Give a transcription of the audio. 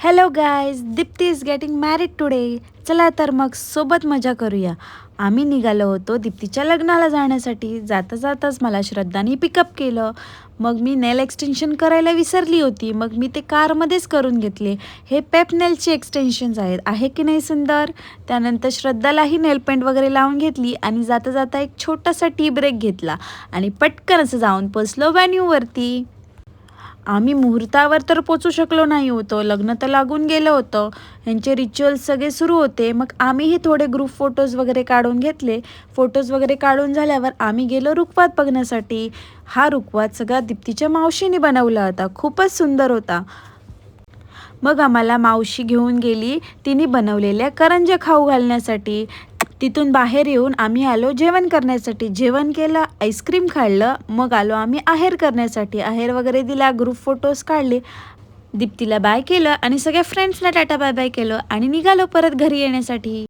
Hello guys, Deepti is getting married today. चला तर मग सोबत मजा करूया. आम्ही निघालो होतो दीप्तीच्या लग्नाला जाण्यासाठी. जाता जाताच मला श्रद्धाने पिकअप केलं. मग मी नेल एक्सटेन्शन करायला विसरली होती. मग मी ते कारमध्येच करून घेतले. हे पेप नेलचे एक्सटेन्शन्स आहेत, आहे की नाही सुंदर. त्यानंतर श्रद्धालाही नेल पेंट वगैरे लावून घेतली आणि जाता जाता एक छोटासा टी ब्रेक घेतला आणि पटकन असं जाऊन पोचलो व्हेन्यूवरती. आम्ही मुहूर्तावर तर पोचू शकलो नाही होतो, लग्न तर लागून गेलं होतं. ह्यांचे रिच्युअल्स सगळे सुरू होते. मग आम्हीही थोडे ग्रुप फोटोज वगैरे काढून घेतले. फोटोज वगैरे काढून झाल्यावर आम्ही गेलो रुखवात बघण्यासाठी. हा रुखवात सगळा दीप्तीच्या मावशीने बनवला होता, खूपच सुंदर होता. मग आम्हाला मावशी घेऊन गेली तिने बनवलेल्या करंज्या खाऊ घालण्यासाठी. तिथून बाहेर येऊन आम्ही आलो जेवण करण्यासाठी. जेवण केलं, आईस्क्रीम खाल्लं. मग आलो आम्ही आहेर करण्यासाठी. आहेर वगैरे दिला, ग्रुप फोटोज काढले, दीप्तीला बाय केलं आणि सगळ्या फ्रेंड्सला टाटा बाय बाय केलं आणि निघालो परत घरी येण्यासाठी.